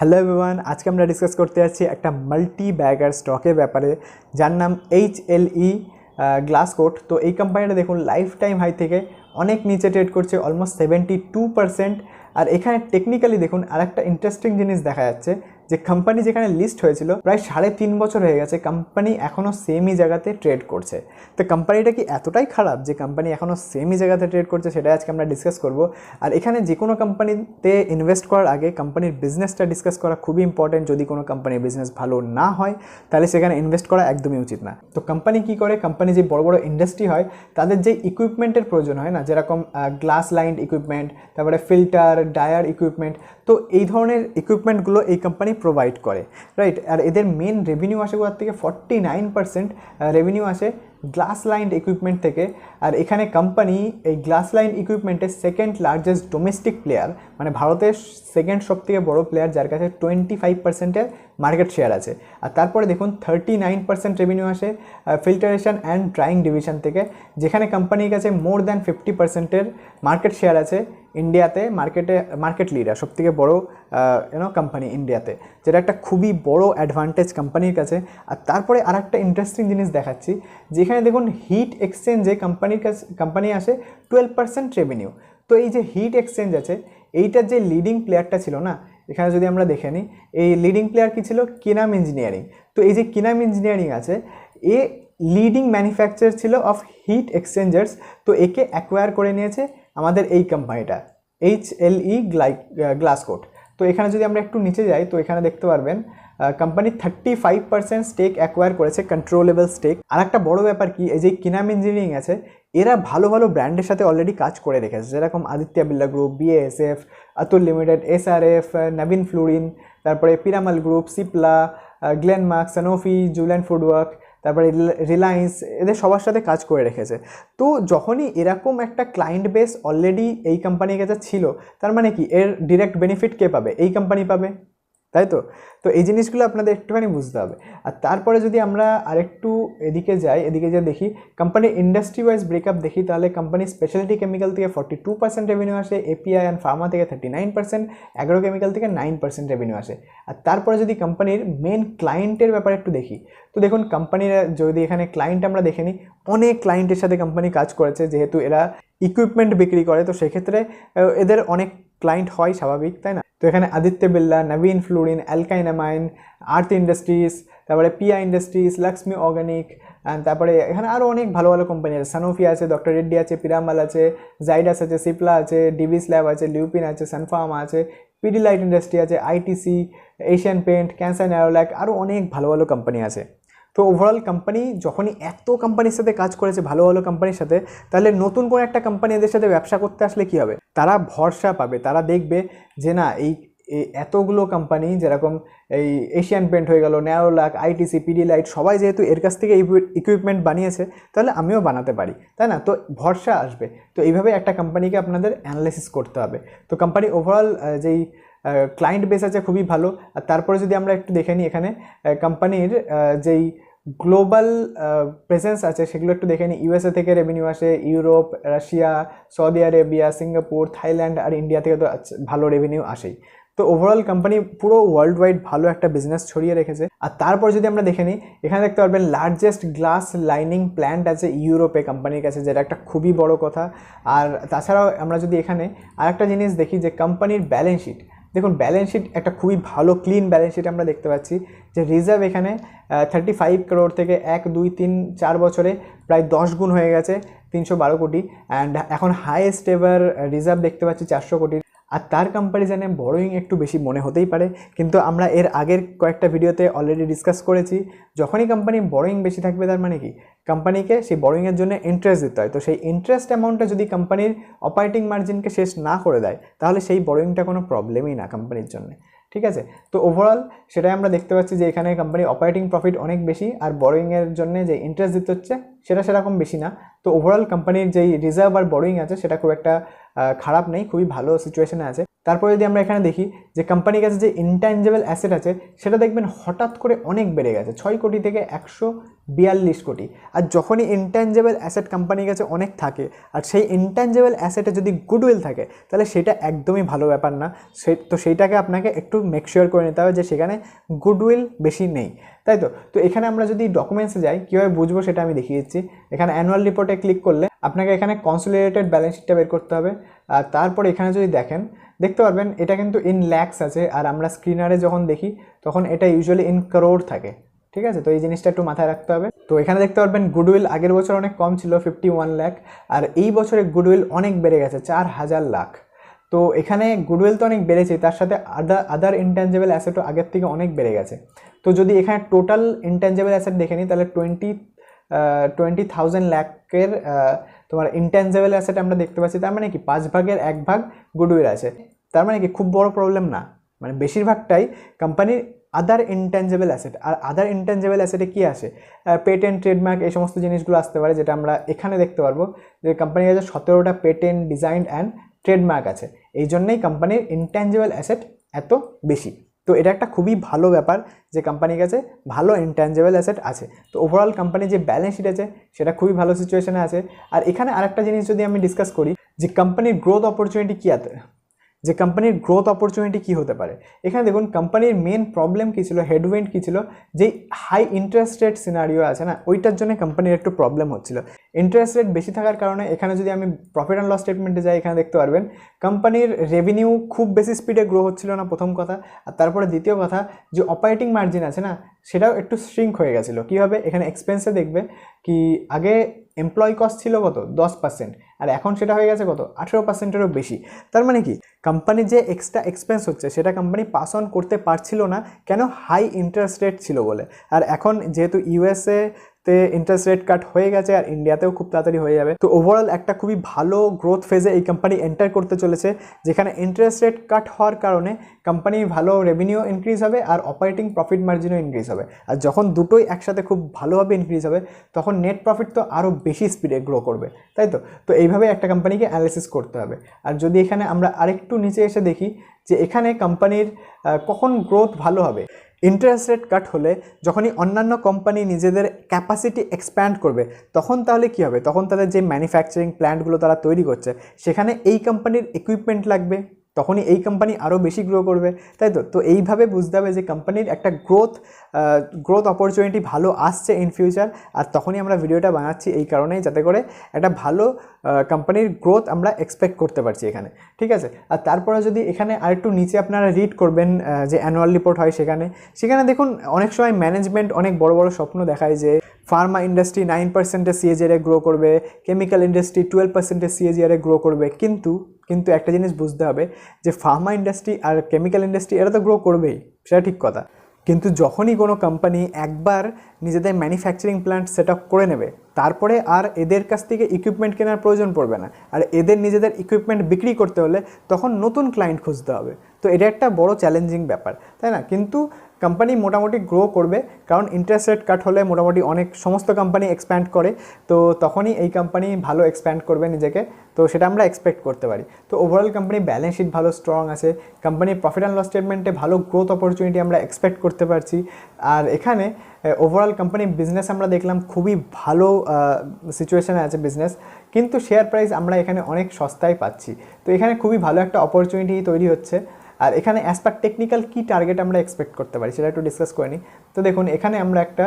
Hello everyone, আজকে আমরা discuss করতে যাচ্ছি একটা মাল্টি ব্যাগার স্টকের ব্যাপারে যার নাম HLE গ্লাসকোট। তো এই কোম্পানিটা দেখুন লাইফ টাইম হাই থেকে অনেক নিচে ট্রেড করছে, অলমোস্ট 72%। আর এখানে টেকনিক্যালি দেখুন আর একটা ইন্টারেস্টিং জিনিস দেখা যাচ্ছে যে কোম্পানি যেখানে লিস্ট হয়েছিল প্রায় 3.5 বছর হয়ে গেছে, কোম্পানি এখনও সেমই জায়গাতে ট্রেড করছে। তো কোম্পানিটা কি এতটাই খারাপ যে কোম্পানি এখনও সেমই জায়গাতে ট্রেড করছে, সেটা আজকে আমরা ডিসকাস করব। আর এখানে যে কোনো কোম্পানিতে ইনভেস্ট করার আগে কোম্পানির বিজনেসটা ডিসকাস করা খুবই ইম্পর্টেন্ট। যদি কোনো কোম্পানির বিজনেস ভালো না হয় তাহলে সেখানে ইনভেস্ট করা একদমই উচিত না। তো কোম্পানি কী করে, কোম্পানি যে বড় বড় ইন্ডাস্ট্রি হয় তাদের যে ইকুইপমেন্টের প্রয়োজন হয় না, যেরকম গ্লাস লাইন্ড ইকুইপমেন্ট, তারপরে ফিল্টার, ডায়ার ইকুইপমেন্ট, তো এই ধরনের ইকুইপমেন্টগুলো এই কোম্পানি প্রোভাইড করে, রাইট। আর এদের মেন রেভিনিউ আসে কোথার থেকে, 49% রেভিনিউ আসে গ্লাস লাইন্ড ইকুইপমেন্ট থেকে। আর এখানে কোম্পানি এই গ্লাস লাইন্ড ইকুইপমেন্টের সেকেন্ড লার্জেস্ট ডোমেস্টিক প্লেয়ার, মানে ভারতের সেকেন্ড সব থেকে বড়ো প্লেয়ার, যার কাছে 25%-এর মার্কেট শেয়ার আছে। আর তারপরে দেখুন 39% রেভিনিউ আসে ফিল্টারেশন অ্যান্ড ড্রাইং ডিভিশন থেকে, যেখানে কোম্পানির কাছে মোর দ্যান 50%-এর মার্কেট শেয়ার আছে ইন্ডিয়াতে, মার্কেট লিডার, সব থেকে বড়ো কোম্পানি ইন্ডিয়াতে, যেটা একটা খুবই বড় অ্যাডভান্টেজ কোম্পানির কাছে। আর তারপরে আর একটা ইন্টারেস্টিং জিনিস দেখাচ্ছি, যেখানে দেখুন হিট এক্সচেঞ্জে কোম্পানি আসে 12% রেভিনিউ। তো এই যে হিট এক্সচেঞ্জ আছে, এইটার যে লিডিং প্লেয়ারটা ছিল না, এখানে যদি আমরা দেখে নিই, এই লিডিং প্লেয়ার কী ছিল, কিনাম ইঞ্জিনিয়ারিং। তো এই যে কিনাম ইঞ্জিনিয়ারিং আছে, এ লিডিং ম্যানুফ্যাকচার ছিল অফ হিট এক্সচেঞ্জার্স। তো একে অ্যাকোয়ার করে নিয়েছে আমাদের এই কোম্পানিটা HLE গ্লাসকোট। তো এখানে যদি আমরা একটু নিচে যাই তো এখানে দেখতে পারবেন কোম্পানি 35% স্টেক অ্যাকোয়ার করেছে, কন্ট্রোলেবল স্টেক। আর একটা বড় ব্যাপার কি, এই যে কিনাম ইঞ্জিনিয়ারিং আছে, এরা ভালো ভালো ব্র্যান্ডের সাথে অলরেডি কাজ করে রেখেছে, যেরকম Aditya Birla group, BASF, Atul limited, SRF, নবীন ফ্লুরিন, তারপরে পিরামাল গ্রুপ, সিপলা, গ্লেনমার্ক, সানোফি, জুলিয়ান ফুডওয়ার্ক, তারপরে রিলায়েন্স, এদের সবার সাথে কাজ করে রেখেছে। তো যখনই এরকম একটা ক্লায়েন্ট বেস অলরেডি এই কোম্পানির কাছে ছিল, তার মানে কি এর ডিরেক্ট বেনিফিট কে পাবে, এই কোম্পানি পাবে, তাই তো। তো এই জিনিসগুলো আপনাদের একটুখানি বুঝতে হবে। আর তারপরে যদি আমরা আরেকটু এদিকে যাই, এদিকে যে দেখি কোম্পানির ইন্ডাস্ট্রি ওয়াইজ ব্রেকআপ দেখি, তাহলে কোম্পানির স্পেশালিটি কেমিক্যাল থেকে 42% রেভিনিউ আসে, API অ্যান্ড ফার্মা থেকে 39%, অ্যাগ্রোকেমিক্যাল থেকে 9% রেভিনিউ আসে। আর তারপরে যদি কোম্পানির মেন ক্লায়েন্টের ব্যাপারে একটু দেখি, তো দেখুন কোম্পানির যদি এখানে ক্লায়েন্ট আমরা দেখে নিই, অনেক ক্লায়েন্টের সাথে কোম্পানি কাজ করেছে, যেহেতু এরা ইকুইপমেন্ট বিক্রি করে, তো সেক্ষেত্রে এদের অনেক ক্লায়েন্ট হয়, স্বাভাবিক, তাই না। তো এখানে আদিত্য বিড়লা, নবীন ফ্লুরিন, অ্যালকাইনামাইন, আর্থ ইন্ডাস্ট্রিজ, তারপরে PI industries, Lakshmi organic, and তারপরে এখানে আরও অনেক ভালো ভালো কোম্পানি আছে, সানোফি আছে, ডক্টর রেড্ডি আছে, পিরামাল আছে, জাইডাস আছে, সিপলা আছে, ডিভিস ল্যাব আছে, লিউপিন আছে, সানফার্মা আছে, পিডিলাইট ইন্ডাস্ট্রি আছে, ITC, এশিয়ান পেন্ট, ক্যান্সার ন্যারোল্যাক, আরও অনেক ভালো ভালো কোম্পানি আছে। তো ওভারঅল কোম্পানি যখনই এত কোম্পানির সাথে কাজ করেছে, ভালো ভালো কোম্পানির সাথে, তাহলে নতুন কোনো একটা কোম্পানি এদের সাথে ব্যবসা করতে আসলে কী হবে, তারা ভরসা পাবে, তারা দেখবে যে না এই এতগুলো কোম্পানি, যেরকম এই এশিয়ান পেন্ট হয়ে গেল, ন্যারোল্যাক, ITC, পিডিলাইট, সবাই যেহেতু এর কাছ থেকে ইকুইপমেন্ট বানিয়েছে, তাহলে আমিও বানাতে পারি, তাই না। তো ভরসা আসবে। তো এইভাবে একটা কোম্পানিকে আপনাদের অ্যানালাইসিস করতে হবে। তো কোম্পানি ওভারঅল যেই ক্লায়েন্ট বেস আছে খুবই ভালো। আর তারপরে যদি আমরা একটু দেখে নিই, এখানে কোম্পানির যেই গ্লোবাল প্রেজেন্স আছে সেগুলো একটু দেখে নিই। USA থেকে রেভিনিউ আসে, Europe, Russia, Saudi Arabia, Singapore, Thailand আর ইন্ডিয়া থেকে তো ভালো রেভিনিউ আসেই। তো ওভারঅল কোম্পানি পুরো ওয়ার্ল্ড ওয়াইড ভালো একটা বিজনেস ছড়িয়ে রেখেছে। আর তারপর যদি আমরা দেখে নিই, এখানে দেখতে পারবেন লার্জেস্ট গ্লাস লাইনিং প্ল্যান্ট আছে ইউরোপে কোম্পানির কাছে, যেটা একটা খুবই বড় কথা। আর তাছাড়াও আমরা যদি এখানে আরেকটা জিনিস দেখি, যে কোম্পানির ব্যালেন্স শিট, দেখুন ব্যালেন্স শিট একটা খুবই ভালো ক্লিন ব্যালেন্স শিট আমরা দেখতে পাচ্ছি, যে রিজার্ভ এখানে 35 করোড় থেকে 1, 2, 3, 4 বছরে প্রায় 10 গুণ হয়ে গেছে, 312 কোটি। অ্যান্ড এখন হাইয়েস্ট এভার রিজার্ভ দেখতে পাচ্ছি 400 কোটি। আর তার কম্প্যারিজনে বড়োইং একটু বেশি মনে হতেই পারে, কিন্তু আমরা এর আগের কয়েকটা ভিডিওতে অলরেডি ডিসকাস করেছি, যখনই কোম্পানির বড়োইং বেশি থাকবে তার মানে কি কোম্পানিকে সেই বড়োইংয়ের জন্য ইন্টারেস্ট দিতে হয়। তো সেই ইন্টারেস্ট অ্যামাউন্টটা যদি কোম্পানির অপারেটিং মার্জিনকে শেষ না করে দেয়, তাহলে সেই বড়োইংটা কোনো প্রবলেমই না কোম্পানির জন্য, ঠিক আছে। তো ওভারঅল সেটাই আমরা দেখতে পাচ্ছি যে এখানে কোম্পানির অপারেটিং প্রফিট অনেক বেশি, আর বড়োইংয়ের জন্য যে ইন্টারেস্ট দিতে হচ্ছে সেটা সেরকম বেশি না। তো ওভারঅল কোম্পানির যেই রিজার্ভ আর বড়োইং আছে সেটা খুব একটা খারাপ নেই, খুবই ভালো সিচুয়েশনে আছে। তারপরে যদি আমরা এখানে দেখি যে কোম্পানির কাছে যে ইনট্যাঞ্জেবল অ্যাসেট আছে সেটা দেখবেন হঠাৎ করে অনেক বেড়ে গেছে, 6 কোটি থেকে 142 কোটি। আর যখনই ইনট্যাঞ্জেবল অ্যাসেট কোম্পানির কাছে অনেক থাকে আর সেই ইনট্যাঞ্জেবল অ্যাসেটে যদি গুডউইল থাকে তাহলে সেটা একদমই ভালো ব্যাপার না। তো সেইটাকে আপনাকে একটু মেকশিওর করে নিতে হবে যে সেখানে গুডউইল বেশি নেই, তাই তো। তো এখানে আমরা যদি ডকুমেন্টসে যাই কীভাবে বুঝবো সেটা আমি দেখিয়ে দিচ্ছি। এখানে অ্যানুয়াল রিপোর্টে ক্লিক করলে আপনাকে এখানে কনসোলিডেটেড ব্যালেন্স শিটটা বের করতে হবে। আর তারপর এখানে যদি দেখেন দেখতে পারবেন এটা কিন্তু ইন ল্যাক্স আছে, আর আমরা স্ক্রিনারে যখন দেখি তখন এটা ইউজুয়ালি ইন করোড় থাকে, ঠিক আছে। তো এই জিনিসটা একটু মাথায় রাখতে হবে। তো এখানে দেখতে পারবেন গুডউইল আগের বছর অনেক কম ছিল 51 লাখ, আর এই বছরে গুডউইল অনেক বেড়ে গেছে 4000 লাখ। তো এখানে গুডউইল তো অনেক বেড়েছে, তার সাথে আদার ইনট্যাঞ্জেবল অ্যাসেটও আগের থেকে অনেক বেড়ে গেছে। তো যদি এখানে টোটাল ইনট্যাঞ্জেবল অ্যাসেট দেখে নিই তাহলে 20,000 লাখের তোমার ইনট্যাঞ্জেবল অ্যাসেট আমরা দেখতে পাচ্ছি। তার মানে কি 5 ভাগের 1 ভাগ গুডউইল আছে। তার মানে কি খুব বড় প্রবলেম না, মানে বেশিরভাগটাই কোম্পানির আদার ইনট্যাঞ্জেবল অ্যাসেট। আর আদার ইনট্যাঞ্জেবল অ্যাসেটে কী আসে? পেটেন্ট, ট্রেডমার্ক, এই সমস্ত জিনিসগুলো আসতে পারে, যেটা আমরা এখানে দেখতে পারবো যে কোম্পানির কাছে 17টা পেটেন্ট, ডিজাইন অ্যান্ড ট্রেডমার্ক আছে। এই জন্যই কোম্পানির ইনট্যাঞ্জেবল অ্যাসেট এত বেশি। তো এটা একটা খুবই ভালো ব্যাপার যে কোম্পানির কাছে ভালো ইনট্যাঞ্জেবল অ্যাসেট আছে। তো ওভারঅল কোম্পানির যে ব্যালেন্স শিট আছে সেটা খুবই ভালো সিচুয়েশনে আছে। আর এখানে আরেকটা জিনিস যদি আমি ডিসকাস করি যে কোম্পানির গ্রোথ অপরচুনিটি কী আছে, যে কোম্পানির গ্রোথ অপরচুনিটি কী হতে পারে। এখানে দেখুন কোম্পানির মেন প্রবলেম কী ছিল, হেডউইন্ড কী ছিল, যে হাই ইন্টারেস্ট রেট সিনারিও আছে না, ওইটার জন্য কোম্পানির একটু প্রবলেম হচ্ছিল। ইন্টারেস্ট রেট বেশি থাকার কারণে এখানে যদি আমি প্রফিট অ্যান্ড লস স্টেটমেন্টে যাই এখানে দেখতে পারবেন কোম্পানির রেভিনিউ খুব বেশি স্পিডে গ্রো হচ্ছিল না, প্রথম কথা। আর তারপরে দ্বিতীয় কথা যে অপারেটিং মার্জিন আছে না, সেটাও একটু শ্রিঙ্ক হয়ে গেছিলো। কীভাবে? এখানে এক্সপেন্সে দেখবে কি আগে এমপ্লয়ি কস্ট ছিল কত 10%, আর এখন সেটা হয়ে গেছে কত 18%-এরও বেশি। তার মানে কি কোম্পানির যে এক্সট্রা এক্সপেন্স হচ্ছে সেটা কোম্পানি পাস অন করতে পারছিল না, কেন? হাই ইন্টারেস্ট রেট ছিল বলে। আর এখন যেহেতু ইউএসএতে ইন্টারেস্ট রেট কাট হয়ে গেছে আর ইন্ডিয়াতেও খুব তাড়াতাড়ি হয়ে যাবে, তো ওভারঅল একটা খুবই ভালো গ্রোথ ফেজে এই কোম্পানি এন্টার করতে চলেছে, যেখানে ইন্টারেস্ট রেট কাট হওয়ার কারণে কোম্পানির ভালো রেভিনিউ ইনক্রিজ হবে আর অপারেটিং প্রফিট মার্জিনও ইনক্রিজ হবে। আর যখন দুটোই একসাথে খুব ভালোভাবে ইনক্রিজ হবে তখন নেট প্রফিট তো আরও বেশি স্পিডে গ্রো করবে, তাই তো। তো এইভাবে একটা কোম্পানিকে অ্যানালাইসিস করতে হবে। আর যদি এখানে আমরা আরেকটু নিচে এসে দেখি যে এখানে কোম্পানির কখন গ্রোথ ভালো হবে, ইন্টারেস্ট রেট কাট হলে যখনই অন্যান্য কোম্পানি নিজেদের ক্যাপাসিটি এক্সপ্যান্ড করবে তখন তাহলে কী হবে? তখন তাদের যে ম্যানুফ্যাকচারিং প্ল্যান্টগুলো তারা তৈরি করছে সেখানে এই কোম্পানির ইকুইপমেন্ট লাগবে, তখনই এই কোম্পানি আরও বেশি গ্রো করবে, তাই তো। তো এইভাবে বুঝতে হবে যে কোম্পানির একটা গ্রোথ অপরচুনিটি ভালো আসছে ইন ফিউচার। আর তখনই আমরা ভিডিওটা বানাচ্ছি এই কারণেই, যাতে করে একটা ভালো কোম্পানির গ্রোথ আমরা এক্সপেক্ট করতে পারছি এখানে, ঠিক আছে। আর তারপরে যদি এখানে আরেকটু নিচে আপনারা রিড করবেন যে অ্যানুয়াল রিপোর্ট হয় সেখানে দেখুন অনেক সময় ম্যানেজমেন্ট অনেক বড় বড় স্বপ্ন দেখায় যে ফার্মা ইন্ডাস্ট্রি 9% সিএজিআরে গ্রো করবে, কেমিক্যাল ইন্ডাস্ট্রি 12% সিএজিআরে গ্রো করবে। কিন্তু একটা জিনিস বুঝতে হবে যে ফার্মা ইন্ডাস্ট্রি আর কেমিক্যাল ইন্ডাস্ট্রি এরা তো গ্রো করবেই, সেটা ঠিক কথা। কিন্তু যখনই কোনো কোম্পানি একবার নিজেদের ম্যানুফ্যাকচারিং প্ল্যান্ট সেট আপ করে নেবে তারপরে আর এদের কাছ থেকে ইকুইপমেন্ট কেনার প্রয়োজন পড়বে না, আর এদের নিজেদের ইকুইপমেন্ট বিক্রি করতে হলে তখন নতুন ক্লায়েন্ট খুঁজতে হবে। তো এটা একটা বড় চ্যালেঞ্জিং ব্যাপার, তাই না? কিন্তু কোম্পানি মোটামুটি গ্রো করবে, কারণ ইন্টারেস্ট রেট কাট হলে মোটামুটি সমস্ত কোম্পানি এক্সপ্যান্ড করে, তো তখনই এই কোম্পানি ভালো এক্সপ্যান্ড করবে নিজেকে, তো সেটা আমরা এক্সপেক্ট করতে পারি। তো ওভারঅল কোম্পানির ব্যালেন্স শিট ভালো স্ট্রং আছে, কোম্পানির প্রফিট অ্যান্ড লস স্টেটমেন্টে ভালো গ্রোথ অপরচুনিটি আমরা এক্সপেক্ট করতে পারছি। আর এখানে ওভারঅল কোম্পানির বিজনেস আমরা দেখলাম খুবই ভালো সিচুয়েশানে আছে বিজনেস, কিন্তু শেয়ার প্রাইস আমরা এখানে অনেক সস্তায় পাচ্ছি। তো এখানে খুবই ভালো একটা অপরচুনিটি তৈরি হচ্ছে। আর এখানে অ্যাজ পার টেকনিক্যাল কী টার্গেট আমরা এক্সপেক্ট করতে পারি সেটা একটু ডিসকাস করে নিই। তো দেখুন এখানে আমরা একটা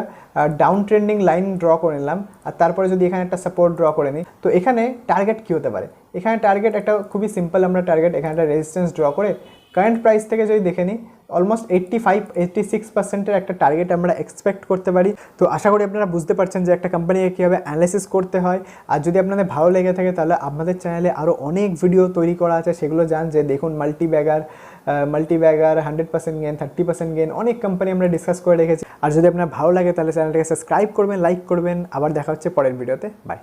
ডাউন ট্রেন্ডিং লাইন ড্র করে নিলাম, আর তারপরে যদি এখানে একটা সাপোর্ট ড্র করে নিই, তো এখানে টার্গেট কী হতে পারে? এখানে টার্গেট একটা খুবই সিম্পল, আমরা টার্গেট এখানে একটা রেজিস্ট্যান্স ড্র করে কারেন্ট প্রাইস থেকে যদি দেখে নিই অলমোস্ট 85-86%-এর একটা টার্গেট আমরা এক্সপেক্ট করতে পারি। তো আশা করি আপনারা বুঝতে পারছেন যে একটা কোম্পানিকে কীভাবে অ্যানালাইসিস করতে হয়। আর যদি আপনাদের ভালো লেগে থাকে তাহলে আমাদের চ্যানেলে আরও অনেক ভিডিও তৈরি করা আছে, সেগুলো জান যে দেখুন মাল্টিব্যাগার 100% গেন, 30% গেন, অনেক কোম্পানি আমরা ডিসকাস করে রেখেছি। আর যদি আপনার ভালো লাগে তাহলে চ্যানেলটাকে সাবস্ক্রাইব করবেন, লাইক করবেন। আবার দেখা হচ্ছে পরের ভিডিওতে, বাই।